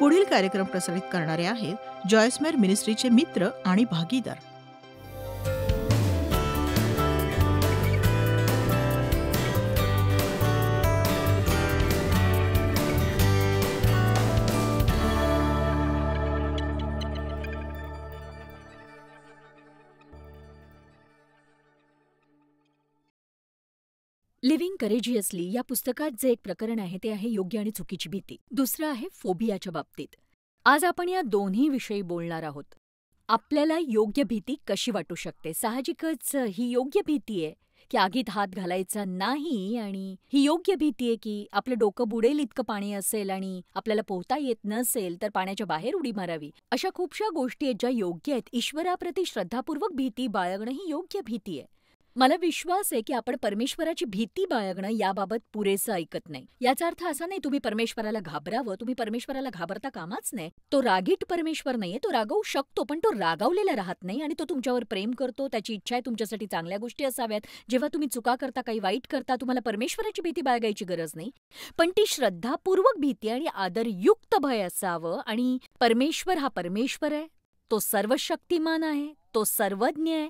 पुढील कार्यक्रम प्रसारित करणारे आहेत जॉयसमेर मिनिस्ट्रीचे मित्र आणि भागीदार. लिव्हिंग करेजियसली या पुस्तकात जे एक प्रकरण आहे ते आहे योग्य आणि चुकीची भीती. दुसरं आहे फोबियाच्या बाबतीत. आज आपण या दोन्ही विषयी बोलणार आहोत. आपल्याला योग्य भीती कशी वाटू शकते? साहजिकच ही योग्य भीती आहे की आगीत हात घालायचा नाही, आणि ही योग्य भीती आहे की आपलं डोकं बुडेल इतकं पाणी असेल आणि आपल्याला पोहता येत नसेल तर पाण्याच्या बाहेर उडी मारावी. अशा खूपशा गोष्टी आहेत ज्या योग्य आहेत. ईश्वराप्रती श्रद्धापूर्वक भीती बाळगणं ही योग्य भीती आहे. मला विश्वास आहे की आपण परमेश्वराची भीती बाळगणं याबाबत पुरेसं ऐकत नाही. याचा अर्थ असा नाही तुम्ही परमेश्वराला घाबरावं. तुम्ही परमेश्वराला घाबरता कामाच नाही. तो रागीट परमेश्वर नाहीये. तो रागवू शकतो, पण तो रागावलेला राहत नाही आणि तो तुमच्यावर प्रेम करतो. त्याची इच्छा आहे तुमच्यासाठी चांगल्या गोष्टी असाव्यात. जेव्हा तुम्ही चुका करता, काही वाईट करता, तुम्हाला परमेश्वराची भीती बाळगायची गरज नाही, पण ती श्रद्धापूर्वक भीती आणि आदरयुक्त भय असावं. आणि परमेश्वर हा परमेश्वर आहे. तो सर्वशक्तिमान आहे. तो सर्वज्ञ आहे.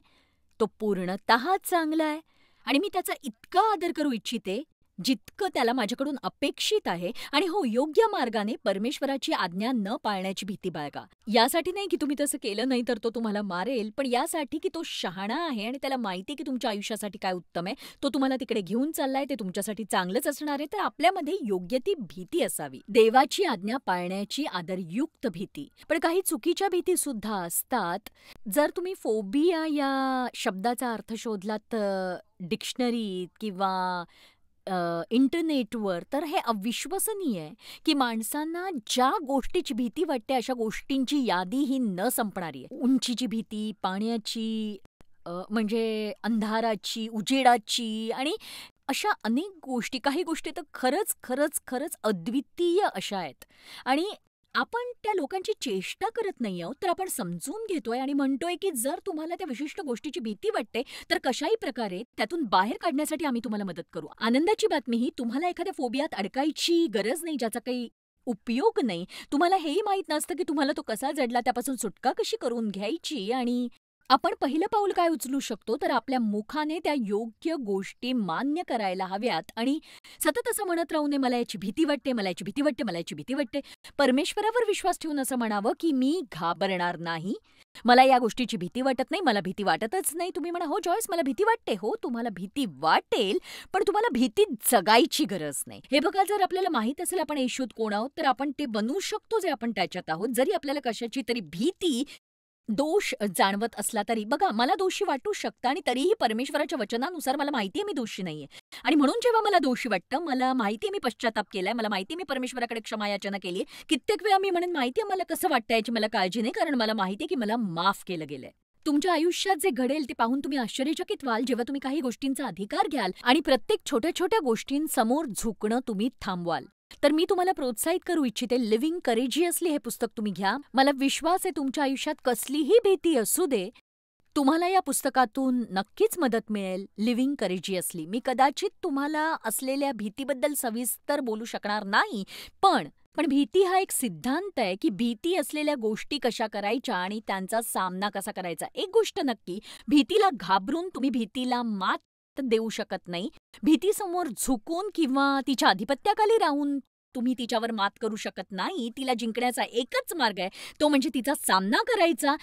तो पूर्णतः चांगला आहे आणि मी त्याचा इतका आदर करू इच्छिते जितकं त्याला माझ्याकडून अपेक्षित आहे. आणि हो, योग्य मार्गाने परमेश्वराची आज्ञा न पाळण्याची भीती बाळगा. यासाठी नाही की तुम्ही तसं केलं नाही तर तो तुम्हाला मारेल, पण यासाठी की तो शहाणा आहे आणि त्याला माहिती आहे की तुमच्या आयुष्यासाठी काय उत्तम आहे. तो तुम्हाला तिकडे घेऊन चाललाय, ते तुमच्यासाठी चांगलंच असणार आहे. तर आपल्यामध्ये योग्य ती भीती असावी. देवाची आज्ञा पाळण्याची आदरयुक्त भीती. पण काही चुकीच्या भीती सुद्धा असतात. जर तुम्ही फोबिया या शब्दाचा अर्थ शोधलात डिक्शनरीत किंवा इंटरनेटवर, तर हे अविश्वसनीय आहे की माणसांना ज्या गोष्टीची भीती वाटते अशा गोष्टींची यादी ही न संपणारी आहे. उंचीची भीती, पाण्याची, म्हणजे अंधाराची, उजेडाची, आणि अशा अनेक गोष्टी. काही गोष्टी तर खरंच खरंच खरंच अद्वितीय अशा आहेत आणि आपण त्या लोकांची चेष्टा करत नाही आहोत, तर आपण समजून घेतोय आणि म्हणतोय की जर तुम्हाला त्या विशिष्ट गोष्टीची भीती वाटते तर कशाही प्रकारे त्यातून बाहेर काढण्यासाठी आम्ही तुम्हाला मदत करू. आनंदाची बातमी ही, तुम्हाला एखाद्या फोबियात अडकायची गरज नाही ज्याचा काही उपयोग नाही. तुम्हाला हेही माहीत नसतं की तुम्हाला तो कसा जडला, त्यापासून सुटका कशी करून घ्यायची. आणि आपण पहिलं पाऊल काय उचलू शकतो, तर आपल्या मुखाने त्या योग्य गोष्टी मान्य करायला हव्यात आणि सतत असं म्हणत राहू नये, मला याची भीती वाटते, मला याची भीती वाटते, मला याची भीती वाटते. परमेश्वरावर विश्वास ठेवून असं म्हणावं की मी घाबरणार नाही, मला या गोष्टीची भीती वाटत नाही, मला भीती वाटतच नाही. तुम्ही म्हणा, हो जॉयस मला भीती वाटते. हो, तुम्हाला भीती वाटेल, पण तुम्हाला भीती जगायची गरज नाही. हे बघा, जर आपल्याला माहीत असेल आपण येशूत कोण आहोत, तर आपण ते बनवू शकतो जे आपण त्याच्यात आहोत. जरी आपल्याला कशाची तरी भीती, दोष जाणवत असला तरी. बघा, मला दोषी वाटू शकतं आणि तरीही परमेश्वराच्या वचनानुसार मला माहिती आहे मी दोषी नाहीये. आणि म्हणून जेव्हा मला दोषी वाटतं, मला माहिती आहे मी पश्चाताप केलाय, मला माहिती आहे मी परमेश्वराकडे क्षमायाचना केली आहे. कित्येक वेळा मी म्हणेन माहिती आहे मला कसं वाटतं याची मला काळजी नाही, कारण मला माहिती आहे की मला माफ केलं गेलंय. तुमच्या आयुष्यात जे घडेल ते पाहून तुम्ही आश्चर्यचकित व्हाल जेव्हा तुम्ही काही गोष्टींचा अधिकार घ्याल आणि प्रत्येक छोट्या छोट्या गोष्टींसमोर झुकणं तुम्ही थांबवाल. तर मी तुम्हाला प्रोत्साहित करू इच्छिते, लिव्हिंग करेजियसली हे पुस्तक तुम्ही घ्या. मला विश्वास आहे तुमच्या आयुष्यात कसलीही भीती असू दे, तुम्हाला या पुस्तकातून नक्कीच मदत मिळेल. Living courageously. मी कदाचित तुम्हाला असलेल्या भीतीबद्दल सविस्तर बोलू शकणार नाही, पण भीती हा एक सिद्धांत आहे की भीती असलेल्या गोष्टी कशा करायच्या आणि त्यांचा सामना कसा करायचा. एक गोष्ट नक्की, भीतीला घाबरून तुम्ही भीतीला मात देऊ शकत नाही. भीतीसमोर झुकून किंवा तिच्या अधिपत्याखाली राहून तुम्ही तिच्यावर मात करू शकत नाही. तिला जिंकण्याचा एकच मार्ग आहे, तो म्हणजे तिचा सामना करायचा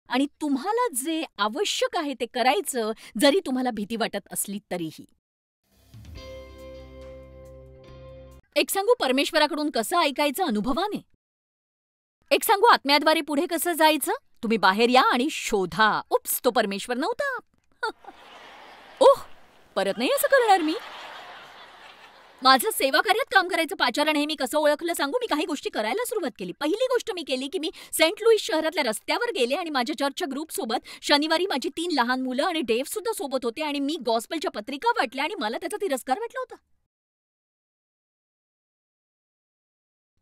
आणि तुम्हाला जे आवश्यक आहे ते करायचं, जरी तुम्हाला भीती वाटत असली तरीही. एक सांगू, परमेश्वराकडून कसं ऐकायचं अनुभवाने. एक सांगू, आत्म्याद्वारे पुढे कसं जायचं. तुम्ही बाहेर या आणि शोधा. उप्स, तो परमेश्वर नव्हता. ओह, परत नाही असं करणार मी. माझं सेवाकार्यात काम करायचं पाचारण हे मी कसं ओळखलं सांगू. मी काही गोष्टी करायला सुरुवात केली. पहिली गोष्ट मी केली की मी सेंट लुईस शहरातल्या रस्त्यावर गेले आणि माझ्या चर्चच्या ग्रुपसोबत शनिवारी माझी 3 लहान मुलं आणि डेव्ह सुद्धा सोबत होते आणि मी गॉस्पेलच्या पत्रिका वाटल्या आणि मला त्याचा तिरस्कार वाटला होता.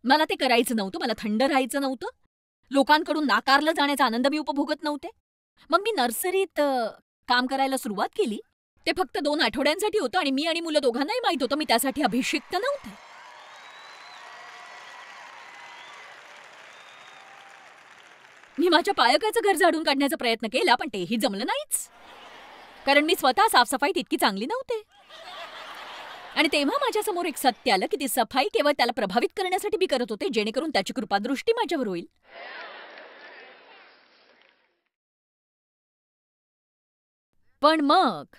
मला ते करायचं नव्हतं. मला थंड राहायचं नव्हतं. लोकांकडून नाकारलं जाण्याचा आनंद मी उपभोगत नव्हते. मग मी नर्सरीत काम करायला सुरुवात केली. ते फक्त 2 आठवड्यांसाठी होतं आणि मी आणि मुलं दोघांनाही माहीत होतं मी त्यासाठी अभिषिक्त नव्हते. मी माझ्या पालकाचं घर झाडून काढण्याचा प्रयत्न केला, पण तेही जमलं नाहीच. कारण मी स्वतः साफसफाईत इतकी चांगली नव्हते. आणि तेव्हा माझ्यासमोर एक सत्य आलं की ती सफाई केवळ त्याला प्रभावित करण्यासाठी मी करत होते, जेणेकरून त्याची कृपादृष्टी माझ्यावर होईल. पण मग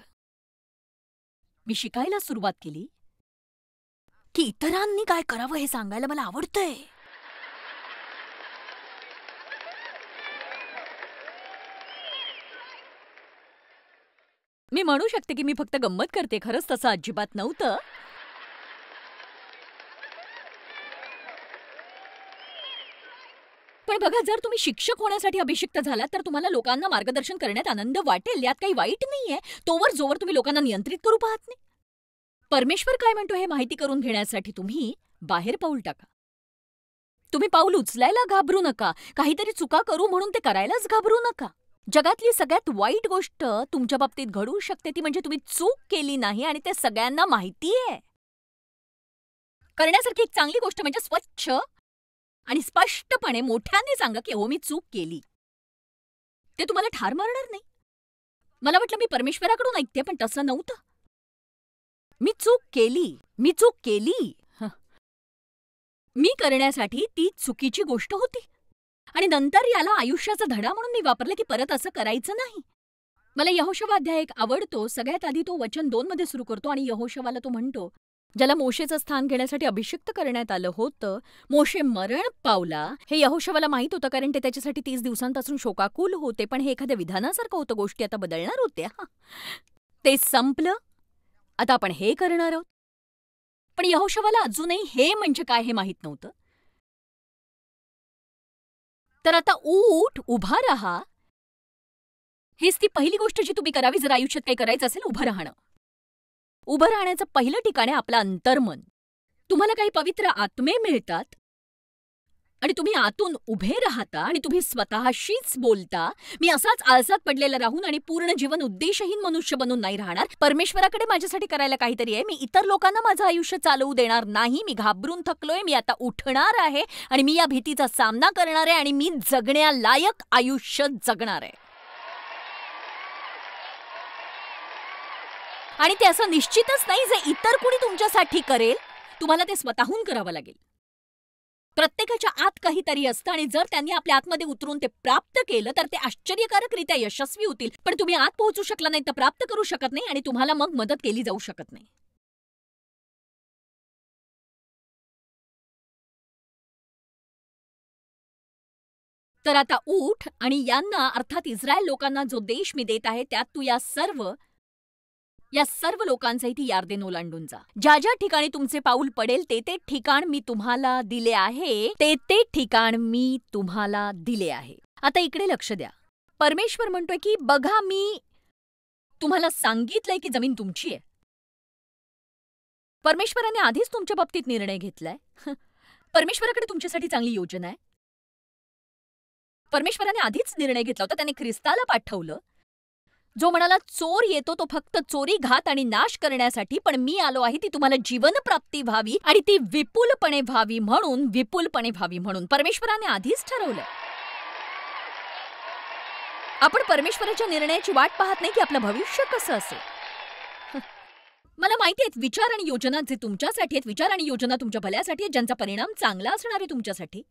मी शिकायला सुरुवात केली की इतरांनी काय करावं हे सांगायला मला आवडतंय. मी म्हणू शकते की मी फक्त गंमत करते, खरंच तसं अजिबात नव्हतं. पण बघा, जर तुम्ही शिक्षक होण्यासाठी अभिषिक्त झालात तर तुम्हाला लोकांना मार्गदर्शन करण्यात आनंद वाटेल, यात काही वाईट नाहीये, तोवर जोवर तुम्ही लोकांना नियंत्रित करू पाहत नाही. परमेश्वर काय म्हणतो हे माहिती करून घेण्यासाठी तुम्ही बाहेर पाऊल टाका. तुम्ही पाऊल उचलायला घाबरू नका. काहीतरी चुका करू म्हणून ते करायलाच घाबरू नका. जगातली सगळ्यात वाईट गोष्ट तुमच्या बाबतीत घडू शकते ती म्हणजे तुम्ही चूक केली नाही आणि ते सगळ्यांना माहितीये. करण्यासारखी एक चांगली गोष्ट म्हणजे स्वच्छ आणि स्पष्टपणे मोठ्याने सांगा की हो, मी चूक केली. ते तुम्हाला ठार मारणार नाही. मला वाटलं मी परमेश्वराकडून ऐकते, पण तसं नव्हतं. मी चूक केली. मी करण्यासाठी ती चुकीची गोष्ट होती. आणि नंतर याला आयुष्याचा धडा म्हणून मी वापरलं की परत असं करायचं नाही. मला यहोशुवा अध्याय 1 आवडतो. सगळ्यात आधी तो वचन 2 मध्ये सुरू करतो आणि यहोशुवाला तो म्हणतो, ज्याला मोशेचं स्थान घेण्यासाठी अभिषिक्त करण्यात आलं होतं, मोशे मरण पावला. हे यहोशुवाला माहित होतं, कारण ते त्याच्यासाठी 30 दिवसांपासून शोकाकुल होते. पण हे एखाद्या विधानासारखं होतं, गोष्टी आता बदलणार होत्या. ते संपलं. आता आपण हे करणार आहोत. पण यहोशुवाला अजूनही हे म्हणजे काय हे माहित नव्हतं. तर आता उभा राहा. हीच ती पहिली गोष्ट जी तुम्ही करावी जर आयुष्यात काही करायचं असेल, उभं राहणं. उभं राहण्याचं पहिलं ठिकाण आहे आपलं अंतर्मन. तुम्हाला काही पवित्र आत्मे मिळतात आणि तुम्ही आतून उभे राहता आणि तुम्ही स्वतःशीच बोलता, मी असाच आळसात पडलेला राहून आणि पूर्ण जीवन उद्देशहीन मनुष्य बनून नाही राहणार. परमेश्वराकडे माझ्यासाठी करायला काहीतरी आहे. मी इतर लोकांना माझं आयुष्य चालवू देणार नाही. मी घाबरून थकलोय. मी आता उठणार आहे आणि मी या भीतीचा सामना करणार आहे आणि मी जगण्यालायक आयुष्य जगणार आहे. आणि ते असं निश्चितच नाही जे इतर कुणी तुमच्यासाठी करेल, तुम्हाला ते स्वतःहून करावं लागेल. प्रत्येकाच्या आत काहीतरी असतं आणि जर त्यांनी आपल्या आतमध्ये उतरून ते प्राप्त केलं तर ते आश्चर्यकारकरित्या यशस्वी होतील. पण तुम्ही आत पोहोचू शकला नाही तर प्राप्त करू शकत नाही आणि तुम्हाला मग मदत केली जाऊ शकत नाही. तर आता उठ आणि यांना, अर्थात इस्रायल लोकांना जो देश मी देत आहे त्यात तू या सर्व लोकांचा इथे यार्देन ओलांडून जा. ज्या ज्या ठिकाणी तुमचे पाऊल पडेल ते ठिकाण मी तुम्हाला दिले आहे. ते ठिकाण मी तुम्हाला दिले आहे. आता इकडे लक्ष द्या. परमेश्वर म्हणतोय की बघा, मी तुम्हाला सांगितलंय की जमीन तुमची आहे. परमेश्वराने आधीच तुमच्या बाबतीत निर्णय घेतलाय. परमेश्वराकडे तुमच्यासाठी चांगली योजना आहे. परमेश्वराने आधीच निर्णय घेतला होता. त्याने ख्रिस्ताला पाठवलं, जो म्हणाला चोर येतो तो फक्त चोरी, घात आणि नाश करण्यासाठी, पण मी आलो आहे ती तुम्हाला जीवनप्राप्ती व्हावी आणि ती विपुलपणे व्हावी म्हणून. परमेश्वराने आधीच ठरवलं. आपण परमेश्वराच्या निर्णयाची वाट पाहत नाही की आपलं भविष्य कसं असेल. मला माहिती आहेत विचार आणि योजना जे तुमच्यासाठी आहेत, विचार आणि योजना तुमच्या भल्यासाठी आहेत, ज्यांचा परिणाम चांगला असणार आहे तुमच्यासाठी.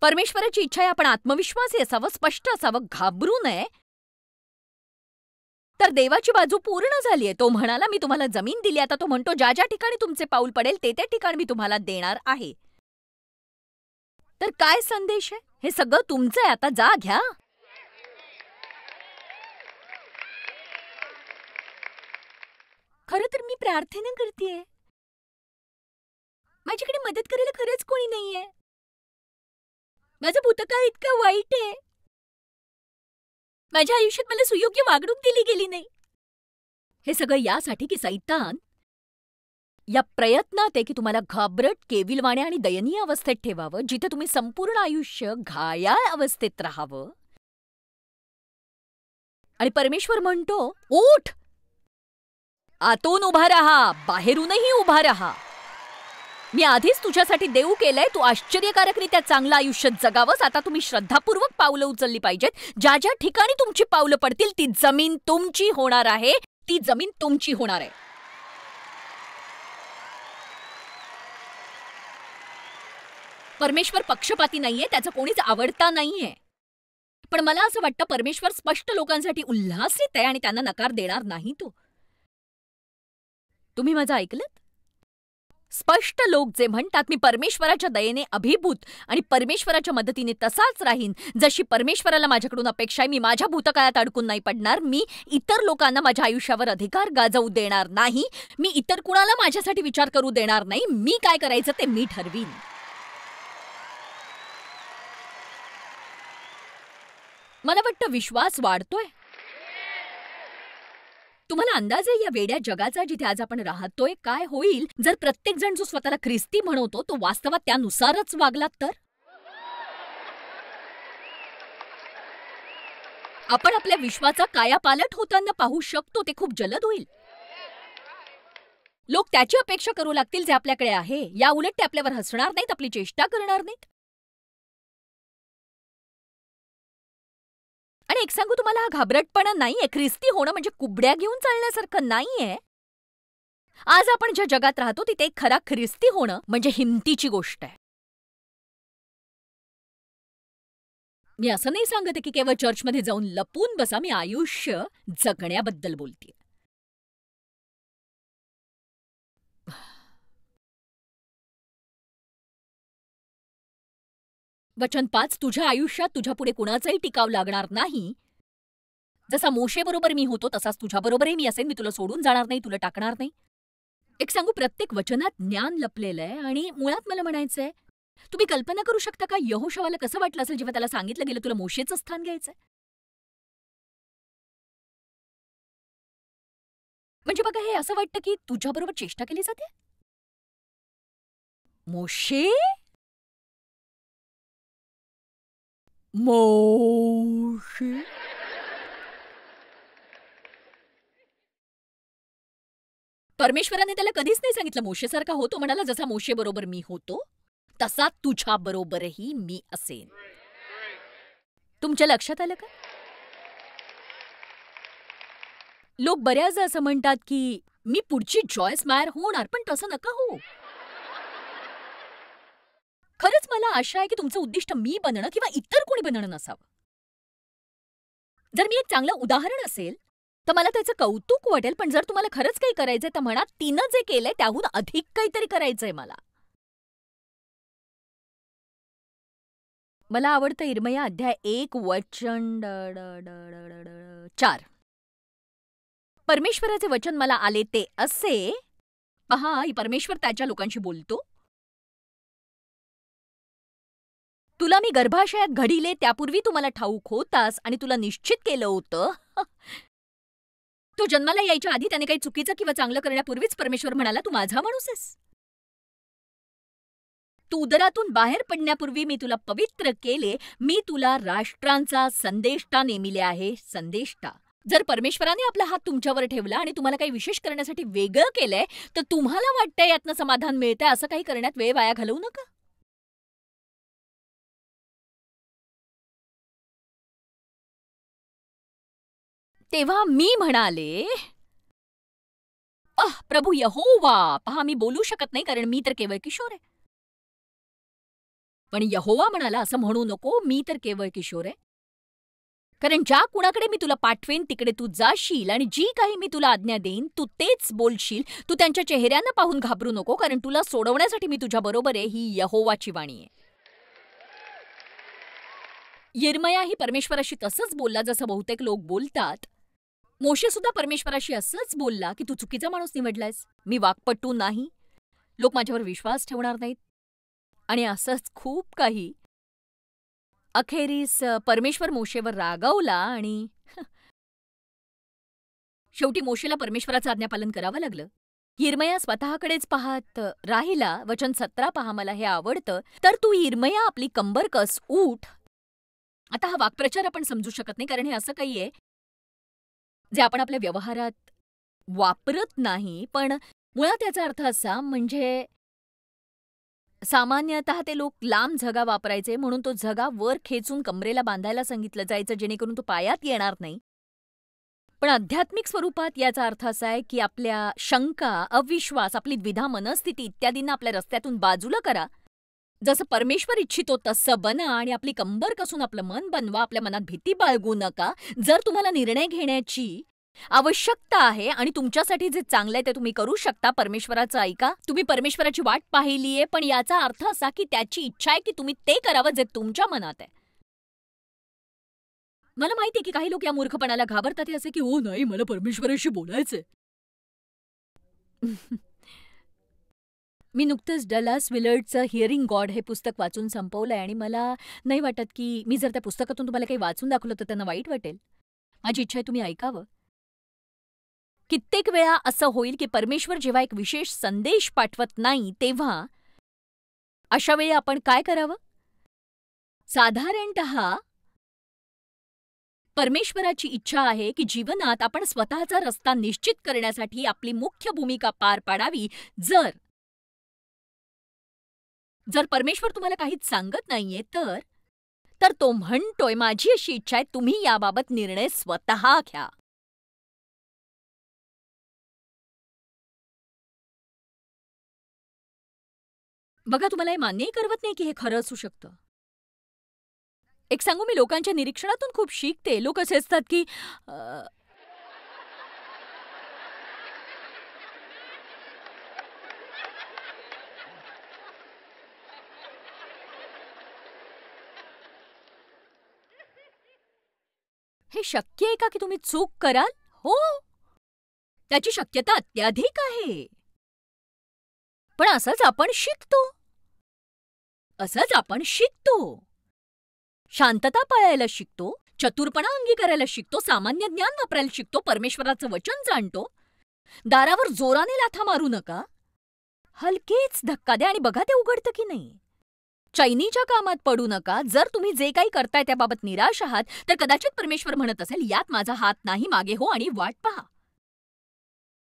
परमेश्वराची इच्छा आहे आपण आत्मविश्वासी असावं, स्पष्ट असावं, घाबरू नये. तर देवाची बाजू पूर्ण झाली आहे. तो म्हणाला मी तुम्हाला जमीन दिली. आता तो म्हणतो ज्या ज्या ठिकाणी तुमचे पाऊल पडेल ते ठिकाण मी तुम्हाला देणार आहे. तर काय संदेश आहे? हे सगळं तुमचं आहे. आता जा, घ्या. खरं तर मी प्रार्थना करतेय. माझ्याकडे मदत करायला खरंच कोणी नाहीये. माझं भूतकाळ इतकं वाईट आहे. माझ्या आयुष्यात मला सुयोग्य वागणूक दिली गेली नाही. हे सगळं यासाठी की सैतान या प्रयत्नात आहे की तुम्हाला घाबरट, केविलवाणे आणि दयनीय अवस्थेत ठेवावं, जिथे तुम्ही संपूर्ण आयुष्य घायाळ अवस्थेत राहावं. आणि परमेश्वर म्हणतो उठ, आतून उभा राहा, बाहेरूनही उभा राहा. मी आधीच तुझ्यासाठी देऊ केलंय. तू आश्चर्यकारकरित्या चांगलं आयुष्य जगावंस. आता तुम्ही श्रद्धापूर्वक पावलं उचलली पाहिजेत. ज्या ज्या ठिकाणी तुमची पावलं पडतील ती जमीन तुमची होणार आहे. ती जमीन तुमची होणार आहे. परमेश्वर पक्षपाती नाहीये, त्याचा कोणीच आवडता नाहीये. पण मला असं वाटतं परमेश्वर स्पष्ट लोकांसाठी उल्हासित आहे आणि त्यांना नकार देणार नाही तो. तुम्ही माझं ऐकलंत? स्पष्ट लोक जे म्हणतात मी परमेश्वराच्या दयेने अभिभूत आणि परमेश्वराच्या मदतीने तसाच राहीन, जशी परमेश्वराला माझ्याकडून अपेक्षा आहे. मी माझ्या भूतकाळात अडकून नाही पडणार. मी इतर लोकांना माझ्या आयुष्यावर अधिकार गाजवू देणार नाही. मी इतर कुणाला माझ्यासाठी विचार करू देणार नाही. मी काय करायचं ते मी ठरवीन. मला वाटतं विश्वास वाढतोय. तुम्हाला अंदाज आहे या वेड्या जगाचा जिथे आज आपण राहतोय काय होईल जर प्रत्येक जण जो स्वतःला ख्रिस्ती म्हणवतो तो वास्तवात त्यानुसारच वागलात तर? आपण आपल्या विश्वाचा कायापालट होताना पाहू शकतो. ते खूप जलद होईल. लोक त्याची अपेक्षा करू लागतील जे आपल्याकडे आहे. या उलट ते आपल्यावर हसणार नाहीत, आपली चेष्टा करणार नाहीत. आणि एक सांगू तुम्हाला, हा घाबरटपणा नाहीये. ख्रिस्ती होणं म्हणजे कुबड्या घेऊन चालण्यासारखं नाहीये. आज आपण ज्या जगात राहतो तिथे एक खरा ख्रिस्ती होणं म्हणजे हिमतीची गोष्ट आहे. मी असं नाही सांगत की केवळ चर्चमध्ये जाऊन लपून बसा. मी आयुष्य जगण्याबद्दल बोलतेय. वचन 5, तुझ्या आयुष्यात तुझ्यापुढे कुणाचाही टिकाव लागणार नाही. जसा मोशेबरोबर मी होतो तसाच तुझ्याबरोबरही मी असेन. मी तुला सोडून जाणार नाही, तुला टाकणार नाही. एक सांगू, प्रत्येक वचनात ज्ञान लपलेलं आहे. आणि मुळात मला म्हणायचंय, तुम्ही कल्पना करू शकता का यहोशवाला कसं वाटलं असेल जेव्हा त्याला सांगितलं गेलं तुला मोशेचं स्थान घ्यायचंय? म्हणजे बघा, हे असं वाटतं की तुझ्याबरोबर चेष्टा केली जाते. मोशे मोशे परमेश्वराने त्याला कधीच नाही सांगितलं मोशेसारखा हो. तो म्हणाला जसा मोशे बरोबर मी होतो तसा तुझ्या बरोबरही मी असेन. तुमच्या लक्षात आलं का? लोक बऱ्याचदा असं म्हणतात की मी पुढची जॉयस मायर होणार, पण तसं नका हो. खरंच मला आशा आहे की तुमचं उद्दिष्ट मी बनणं किंवा इतर कोणी बनणं नसावं. जर मी एक चांगलं उदाहरण असेल तर मला त्याचं कौतुक वाटेल. पण जर तुम्हाला खरंच काही करायचंय तर म्हणा, तिनं जे केलंय त्याहून अधिक काहीतरी करायचंय मला. मला आवडतं इर्मया अध्याय 1 वचन 4. परमेश्वराचे वचन मला आले ते असे. पहा, परमेश्वर त्याच्या लोकांशी बोलतो. तुला मी गर्भाशयात घडिले त्यापूर्वी तू मला ठाऊक होतास आणि तुला निश्चित केलं होतं. तो जन्माला यायच्या आधी त्याने काही चुकीचं किंवा चांगलं करण्यापूर्वीच परमेश्वर म्हणाला तू माझा माणूस आहेस. तू उदरातून बाहेर पडण्यापूर्वी मी तुला पवित्र केले. मी तुला राष्ट्रांचा संदेष्टा नेमिले आहे. संदेष्टा. जर परमेश्वराने आपला हात तुमच्यावर ठेवला आणि तुम्हाला काही विशेष करण्यासाठी वेगळं केलंय तर तुम्हाला वाटतंय यातनं समाधान मिळतंय असं काही करण्यात वेळ वाया घालवू नका. तेव्हा मी म्हणाले, प्रभू यहोवा. पहा, मी बोलू शकत नाही कारण मी तर केवळ किशोर आहे. पण यहोवा म्हणाला असं म्हणू नको, मी तर केवळ किशोर आहे. कारण ज्या कुणाकडे मी तुला पाठवेन तिकडे तू जाशील आणि जी काही मी तुला आज्ञा देईन तू तेच बोलशील. तू त्यांच्या चेहऱ्यांना पाहून घाबरू नको, कारण तुला सोडवण्यासाठी मी तुझ्या बरोबर आहे. ही यहोवाची वाणी आहे. यिर्मयाही परमेश्वराशी तसंच बोलला जसं बहुतेक लोक बोलतात. मोशे सुद्धा परमेश्वराशी असंच बोलला की तू चुकीचा माणूस निवडलायस. मी वाकपटू नाही. लोक माझ्यावर विश्वास ठेवणार नाहीत. आणि असंच खूप काही. अखेरीस परमेश्वर मोशेवर रागावला आणि शेवटी मोशेला परमेश्वराचं आज्ञापालन करावं लागलं. यिर्मया स्वतःकडेच पाहत राहिला. वचन 17 पहा, मला हे आवडतं. तर तू यिर्मया आपली कंबर कस, उठ. आता हा वाक्प्रचार आपण समजू शकत नाही कारण हे असं काही आहे जे आपण आपल्या व्यवहारात वापरत नाही. पण मुळात याचा अर्थ असा म्हणजे सामान्यतः ते लोक लांब झगा वापरायचे, म्हणून तो झगा वर खेचून कमरेला बांधायला सांगितलं जायचं, जेणेकरून तो पायात येणार नाही. पण आध्यात्मिक स्वरूपात याचा अर्थ असा आहे की आपल्या शंका, अविश्वास, आपली द्विधा मनस्थिती इत्यादींना आपल्या रस्त्यातून बाजूला करा. जसं परमेश्वर इच्छितो तसं बना आणि आपली कंबर कसून आपलं मन बनवा. आपल्या मनात भीती बाळगू नका. जर तुम्हाला निर्णय घेण्याची आवश्यकता आहे आणि तुमच्यासाठी जे चांगलं आहे ते तुम्ही करू शकता, परमेश्वराचं ऐका. तुम्ही परमेश्वराची वाट पाहिलीये, पण याचा अर्थ असा की त्याची इच्छा आहे की तुम्ही ते करावं जे तुमच्या मनात आहे. मला माहिती आहे की काही लोक या मूर्खपणाला घाबरतात, हे असे की "ओ नाही, मला परमेश्वराशी बोलायचंय." मी नुकतंच डलास विलर्डचं हिअरिंग गॉड हे पुस्तक वाचून संपवलंय आणि मला नाही वाटत की मी जर त्या पुस्तकातून तुम्हाला काही वाचून दाखवलं तर त्यांना वाईट वाटेल. माझी इच्छा आहे तुम्ही ऐकावं. कित्येक वेळा असं होईल की परमेश्वर जेव्हा एक विशेष संदेश पाठवत नाही, तेव्हा अशा वेळी आपण काय करावं? साधारणतः परमेश्वराची इच्छा आहे की जीवनात आपण स्वतःचा रस्ता निश्चित करण्यासाठी आपली मुख्य भूमिका पार पाडावी. जर जर परमेश्वर तुम्हाला काहीच सांगत नाहीये तर तो म्हणतोय, माझी अशी इच्छा आहे तुम्ही याबाबत निर्णय स्वतः घ्या. बघा, तुम्हाला हे मान्यही करवत नाही की हे खरं असू शकतं. एक सांगू, मी लोकांच्या निरीक्षणातून खूप शिकते. लोक असे असतात की हे शक्य आहे का की तुम्ही चूक कराल? हो, त्याची शक्यता अत्याधिक आहे. पण असंच आपण शिकतो. शांतता पाळायला शिकतो, चतुरपणा अंगीकारायला शिकतो, सामान्य ज्ञान वापरायला शिकतो, परमेश्वराचं वचन जाणतो. दारावर जोराने लाथा मारू नका. हलकेच धक्का द्या आणि बघा ते उघडतं की नाही. चैनीच्या कामात पडू नका. जर तुम्ही जे काही करताय त्याबाबत निराश आहात, तर कदाचित परमेश्वर म्हणत असेल, यात माझा हात नाही, मागे हो आणि वाट पहा.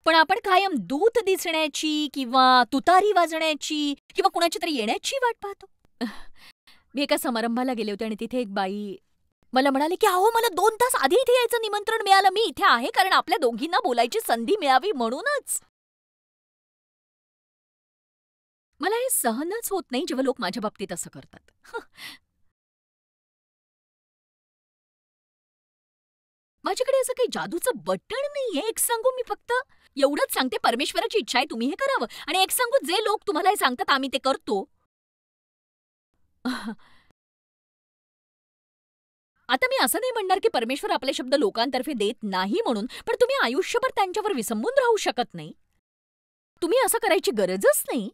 पण आपण कायम दूत दिसण्याची किंवा तुतारी वाजण्याची किंवा कुणाची तरी येण्याची वाट पाहतो. मी एका समारंभाला गेले होते आणि तिथे एक बाई मला म्हणाली की अहो, मला 2 तास आधी इथे यायचं निमंत्रण मिळालं. मी इथे आहे कारण आपल्या दोघींना बोलायची संधी मिळावी म्हणूनच. मला हे सहनच होत नाही जेव्हा लोक माझ्या बाबतीत असं करतात. माझ्याकडे असं काही जादूचं बटण नाहीये. एक सांगू, मी फक्त एवढंच सांगते, परमेश्वराची इच्छा आहे तुम्ही हे करावं. आणि एक सांगू, जे लोक तुम्हाला हे सांगतात आम्ही ते करतो, आता मी असं नाही म्हणणार की परमेश्वर आपले शब्द लोकांतर्फे देत नाही म्हणून, पण तुम्ही आयुष्यभर त्यांच्यावर विसंबून राहू शकत नाही. तुम्ही असं करायची गरजच नाही.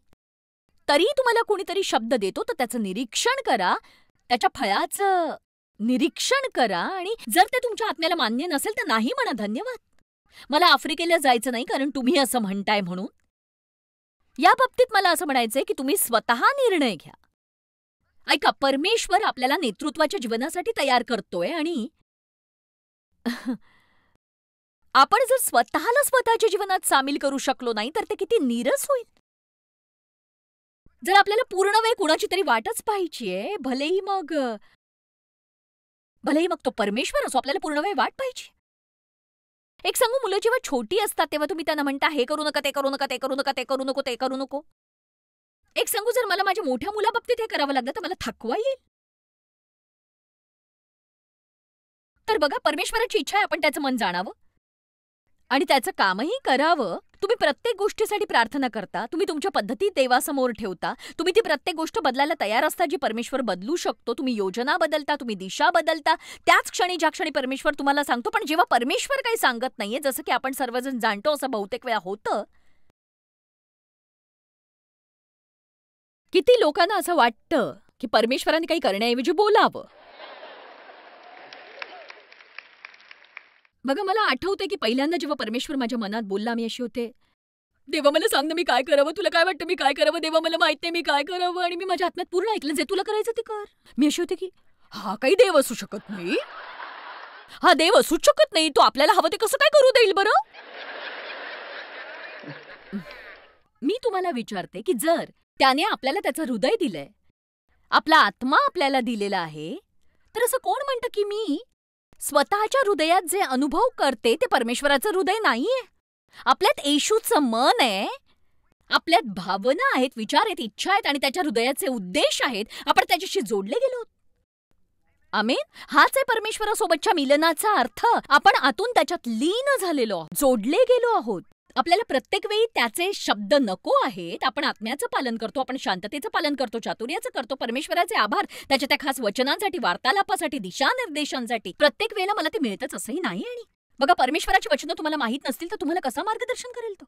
तरी तुम्हाला कोणीतरी शब्द देतो तर त्याचं निरीक्षण करा, त्याच्या फळाचं निरीक्षण करा आणि जर ते तुमच्या आत्म्याला मान्य नसेल तर नाही म्हणा, धन्यवाद. मला आफ्रिकेला जायचं नाही कारण तुम्ही असं म्हणताय म्हणून. या बाबतीत मला असं म्हणायचंय की तुम्ही स्वतः निर्णय घ्या. ऐका, परमेश्वर आपल्याला नेतृत्वाच्या जीवनासाठी तयार करतोय आणि आपण जर स्वतःला स्वतःच्या जीवनात सामील करू शकलो नाही तर ते किती नीरस होईल. जर आपल्याला पूर्ण वेळ कुणाची तरी वाटच पाहिजे, भलेही मग तो परमेश्वर असो, आपल्याला पूर्ण वेळ वाट पाहिजे. एक सांगू, मुलं जेव्हा छोटी असतात तेव्हा तुम्ही त्यांना म्हणता हे करू नका, ते करू नका, ते करू नका, ते करू नको, ते करू नको. एक सांगू, जर मला माझ्या मोठ्या मुलाबाबतीत हे करावं लागलं तर मला थकवा येईल. तर बघा, परमेश्वराची इच्छा आहे आपण त्याचं मन जाणावं आणि त्याचं कामही करावं. तुम्ही प्रत्येक गोष्टीसाठी प्रार्थना करता, तुम्ही तुमच्या पद्धती देवासमोर ठेवता, तुम्ही ती प्रत्येक गोष्ट बदलायला तयार असता जी परमेश्वर बदलू शकतो. तुम्ही योजना बदलता, तुम्ही दिशा बदलता त्याच क्षणी ज्या क्षणी परमेश्वर तुम्हाला सांगतो. पण जेव्हा परमेश्वर काही सांगत नाहीये, जसं की आपण सर्वजण जाणतो असं बहुतेक वेळा होतं, किती लोकांना असं वाटतं की परमेश्वराने काही करण्याऐवजी बोलावं. बघा, मला आठवतंय की पहिल्यांदा जेव्हा परमेश्वर माझ्या मनात बोलला, मी अशी होते, देवा मला सांग ना मी काय करावं, तुला काय वाटतं मी काय करावं, देवा मला माहित नाही मी काय करावं. आणि मी माझ्या आत्म्यात पूर्ण ऐकलं, जे तुला करायचं ते कर. मी अशी होते की हा काही देव असू शकत नाही, हा देव असूच शकत नाही, तो आपल्याला हवं ते कसं काय करू देईल बरं. मी तुम्हाला विचारते की जर त्याने आपल्याला त्याचं हृदय दिलंय, आपला आत्मा आपल्याला दिलेला आहे. तर असं कोण म्हणतं की मी स्वतःच्या हृदयात जे अनुभव करते ते परमेश्वराचं हृदय नाहीये? आपल्यात येशूचं मन आहे, आपल्यात भावना आहेत, विचार आहेत, इच्छा आहेत आणि त्याच्या हृदयाचे उद्देश आहेत. आपण त्याच्याशी जोडले गेलो. आमेन. हाच आहे परमेश्वरासोबतच्या मिलनाचा अर्थ. आपण आतून त्याच्यात लीन झालेलो आहोत, जोडले गेलो आहोत. आपल्याला प्रत्येक वेळी त्याचे शब्द नको आहेत. आपण आत्म्याचं पालन करतो, आपण शांततेचं पालन करतो, चातुर्याचं करतो. परमेश्वराचे आभार त्याच्या त्या खास वचनांसाठी, वार्तालापासाठी, दिशानिर्देशांसाठी. प्रत्येक वेळेला मला ते मिळतच असंही नाही. आणि बघा, परमेश्वराची वचनं तुम्हाला माहीत नसतील तर तुम्हाला कसं मार्गदर्शन करेल तो?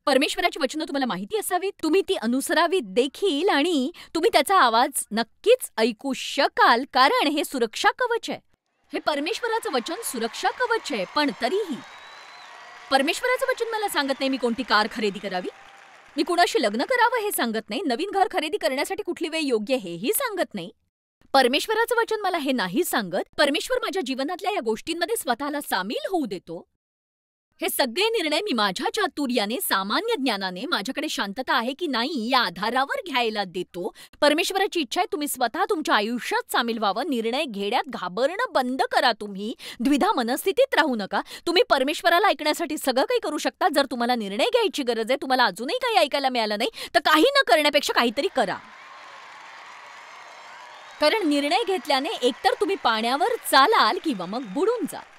परमेश्वराची वचनं तुम्हाला माहिती असावीत, तुम्ही ती अनुसरावीत देखील आणि तुम्ही त्याचा आवाज नक्कीच ऐकू शकाल, कारण हे सुरक्षा कवच आहे. हे परमेश्वराचं वचन सुरक्षा कवच आहे. पण तरीही परमेश्वराचं वचन मला सांगत नाही मी कोणती कार खरेदी करावी, मी कुणाशी लग्न करावं हे सांगत नाही, नवीन घर खरेदी करण्यासाठी कुठली वेळ योग्य हेही सांगत नाही. परमेश्वराचं वचन मला हे नाही सांगत परमेश्वर माझ्या जीवनातल्या या गोष्टींमध्ये स्वतःला सामील होऊ देतो. हे सगळे निर्णय मी माझ्या चातुर्याने, सामान्य ज्ञानाने, माझ्याकडे शांतता आहे की नाही या आधारावर घ्यायला देतो. परमेश्वराची इच्छा आहे तुम्ही स्वतः तुमच्या आयुष्यात सामील व्हावं. निर्णय घेण्यात घाबरणं बंद करा. तुम्ही द्विधा मनस्थितीत राहू नका. तुम्ही परमेश्वराला ऐकण्यासाठी सगळं काही करू शकता. जर तुम्हाला निर्णय घ्यायची गरज आहे, तुम्हाला अजूनही काही ऐकायला मिळालं नाही, तर काही न करण्यापेक्षा काहीतरी करा. कारण निर्णय घेतल्याने एकतर तुम्ही पाण्यावर चालाल किंवा मग बुडून जाल.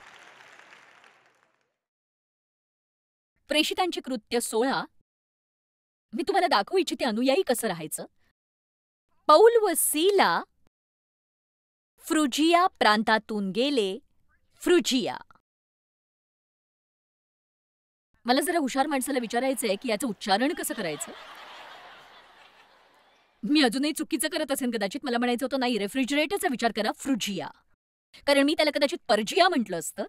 प्रेषितांची कृत्य 16 मी तुम्हाला दाखवू इच्छिते अनुयायी कसं राहायचं. पौल व सीला फ्रुजिया प्रांतातून गेले. फ्रुजिया. मला जरा हुशार माणसाला विचारायचंय की याचं उच्चारण कसं करायचं. मी अजूनही चुकीचं करत असेल कदाचित. मला म्हणायचं होतं नाही, रेफ्रिजरेटरचा विचार करा, फ्रुजिया. कारण मी त्याला कदाचित पर्जिया म्हटलं असतं.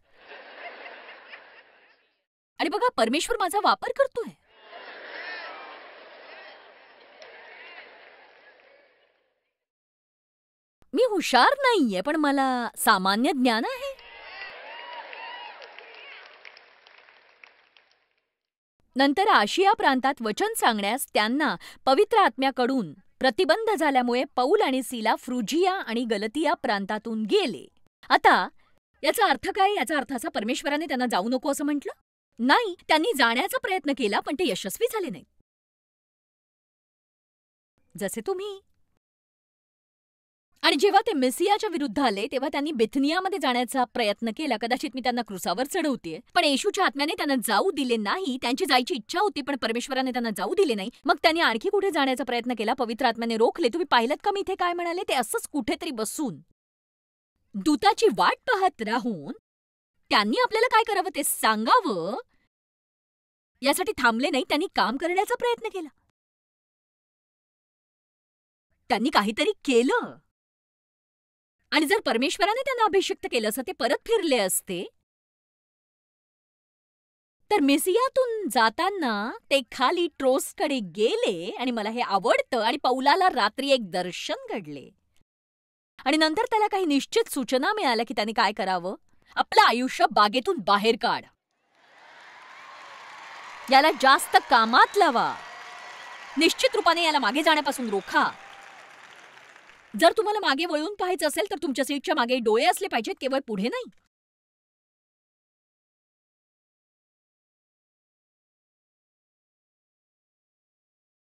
आणि बघा, परमेश्वर माझा वापर करतोय. मी हुशार नाहीये, पण मला सामान्य ज्ञान आहे. नंतर आशिया प्रांतात वचन सांगण्यास त्यांना पवित्र आत्म्याकडून प्रतिबंध झाल्यामुळे पौल आणि सीला फ्रुजिया आणि गलतिया प्रांतातून गेले. आता याचा अर्थ काय? याचा अर्थ असा, परमेश्वराने त्यांना जाऊ नको असं म्हटलं नाही. त्यांनी जाण्याचा प्रयत्न केला, पण ते यशस्वी झाले नाही. जसे तुम्ही. आणि जेव्हा ते मेसियाच्या विरुद्ध आले तेव्हा त्यांनी बेथनियामध्ये जाण्याचा प्रयत्न केला. कदाचित मी त्यांना क्रुसावर चढवतेय, पण येशूच्या आत्म्याने त्यांना जाऊ दिले नाही. त्यांची जायची इच्छा होती, पण परमेश्वराने त्यांना जाऊ दिले नाही. मग त्यांनी आणखी कुठे जाण्याचा प्रयत्न केला. पवित्र आत्म्याने रोखले. तुम्ही पाहिलत का मी इथे काय म्हणाले? ते असंच कुठेतरी बसून दूताची वाट पाहत राहून त्यांनी आपल्याला काय करावं ते सांगावं यासाठी थांबले नाही. त्यांनी काम करण्याचा प्रयत्न केला. त्यांनी काहीतरी केलं. आणि जर परमेश्वराने त्यांना अभिषिक्त केलं असं, ते परत फिरले असते, तर मेसियातून जाताना ते खाली ट्रोसकडे गेले. आणि मला हे आवडतं. आणि पौलाला रात्री एक दर्शन घडले. आणि नंतर त्याला काही निश्चित सूचना मिळाल्या की त्याने काय करावं. आपलं आयुष्य बागेतून बाहेर काढ. याला जास्त कामात लावा. निश्चित रूपाने याला मागे जाण्यापासून रोखा. जर तुम्हाला मागे वळून पाहायचं असेल तर तुमच्या सीटच्या मागे डोळे असले पाहिजेत, केवळ पुढे नाही.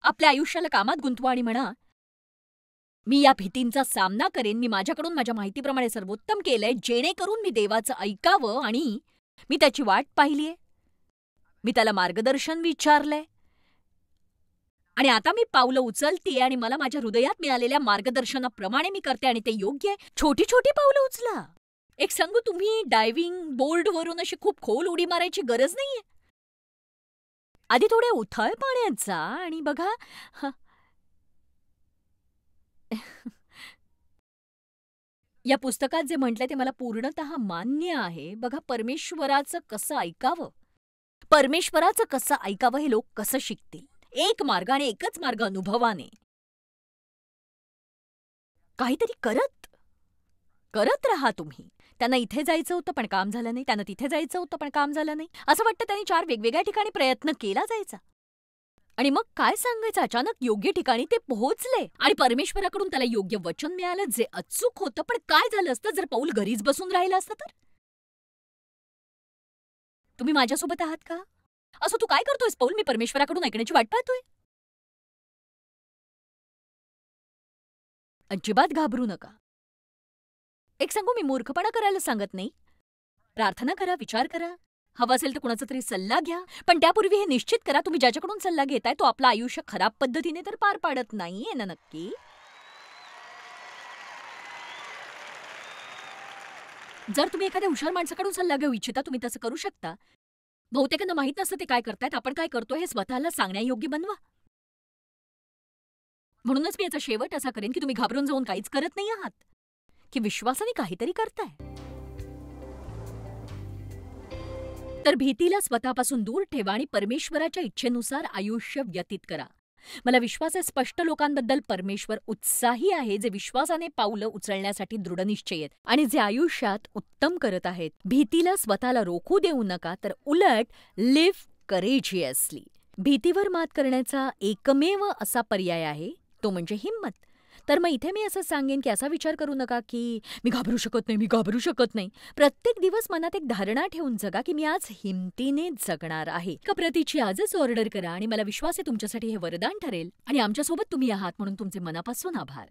आपल्या आयुष्याला कामात गुंतवा आणि म्हणा, मी या भीतींचा सामना करेन. मी माझ्याकडून माझ्या माहितीप्रमाणे सर्वोत्तम केलंय, जेणेकरून मी देवाचं ऐकावं. आणि मी त्याची वाट पाहिलीये. मी त्याला मार्गदर्शन विचारलंय. आणि आता मी पावलं उचलतेय आणि मला माझ्या हृदयात मिळालेल्या मार्गदर्शनाप्रमाणे मी करते आणि ते योग्य आहे. छोटी छोटी पावलं उचला. एक सांगू, तुम्ही डायव्हिंग बोर्डवरून अशी खूप खोल उडी मारायची गरज नाहीये. आधी थोडे उथळ पाण्यात जा आणि बघा. या पुस्तकात जे म्हटलंय ते मला पूर्णतः मान्य आहे. बघा, परमेश्वराचं कसं ऐकावं, परमेश्वराचं कसं ऐकावं हे लोक कसं शिकतील. एक मार्ग आणि एकच मार्ग, अनुभवाने. काहीतरी करत करत राहा तुम्ही. त्यांना इथे जायचं होतं पण काम झालं नाही, त्यांना तिथे जायचं होतं पण काम झालं नाही. असं वाटतं त्यांनी 4 वेगवेगळ्या ठिकाणी प्रयत्न केला जायचा. आणि मग काय सांगायचं, अचानक योग्य ठिकाणी ते पोहोचले आणि परमेश्वराकडून त्याला योग्य वचन मिळालं जे अचूक होतं. पण काय झालं असतं जर पाऊल घरीच बसून राहिलं असतं तर? तुम्ही माझ्यासोबत आहात का? असं तू काय करतोयस पाऊल? मी परमेश्वराकडून ऐकण्याची वाट पाहतोय. अजिबात घाबरू नका. एक सांगू, मी मूर्खपणा करायला सांगत नाही. प्रार्थना करा, विचार करा. हवं असेल तर कुणाचा तरी सल्ला घ्या. पण त्यापूर्वी हे निश्चित करा तुम्ही ज्याच्याकडून सल्ला घेताय तो आपलं आयुष्य खराब पद्धतीने तर पार पाडत नाहीये ना नक्की? जर तुम्ही एखाद्या हुशार माणसाकडून सल्ला घेऊ इच्छिता, तुम्ही तसं करू शकता. बहुतेकांना माहीत नसतं ते काय करतायत. आपण काय करतोय हे स्वतःला सांगण्यायोग्य बनवा. म्हणूनच मी याचा शेवट असा करेन की तुम्ही घाबरून जाऊन काहीच करत नाही आहात, की विश्वासाने काहीतरी करताय. तर भीतीला स्वतःपासून दूर ठेवा आणि परमेश्वराच्या इच्छेनुसार आयुष्य व्यतीत करा. मला विश्वास आहे स्पष्ट लोकांबद्दल परमेश्वर उत्साही आहे, जे विश्वासाने पावलं उचलण्यासाठी दृढनिश्चयी आहेत आणि जे आयुष्यात उत्तम करत आहेत. भीतीला स्वतःला रोखू देऊ नका, तर उलट लिव्ह करेजियसली. भीतीवर मात करण्याचा एकमेव असा पर्याय आहे तो म्हणजे हिंमत. तर मग इथे मी असं सांगेन की असा विचार करू नका की मी घाबरू शकत नाही, मी घाबरू शकत नाही. प्रत्येक दिवस मनात एक धारणा ठेवून जगा की मी आज हिमतीने जगणार आहे. कप्रतीची आजच ऑर्डर करा आणि मला विश्वास आहे तुमच्यासाठी हे वरदान ठरेल आणि आमच्यासोबत तुम्ही आहात म्हणून तुमचे मनापासून आभार.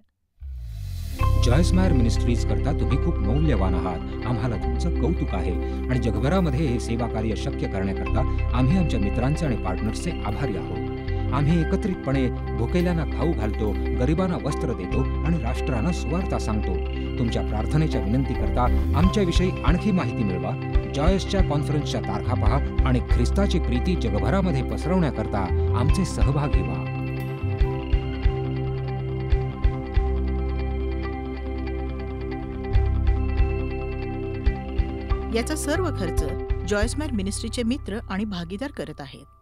जॉयस्मायर मिनिस्ट्रीज करता तुम्ही खूप मौल्यवान आहात. आम्हाला तुमचं कौतुक आहे आणि जगभरामध्ये हे सेवा कार्य शक्य करण्याकरता आम्ही आमच्या मित्रांचे आणि पार्टनर्सचे आभारी आहोत. आम्ही एकत्रितपणे भुकेल्यांना खाऊ घालतो, गरिबांना वस्त्र देतो आणि राष्ट्रांना सुवार्ता सांगतो. तुमच्या प्रार्थनेच्या विनंती करता आमच्याविषयी आणखी माहिती मिळवा. जॉयसच्या कॉन्फरन्सच्या तारखा पहा आणि ख्रिस्ताची प्रीती जगभरामध्ये पसरवण्याकरता आमचे सहभागी व्हा. याचा सर्व खर्च जॉयस्मायर मिनिस्ट्रीचे मित्र आणि भागीदार करत आहेत.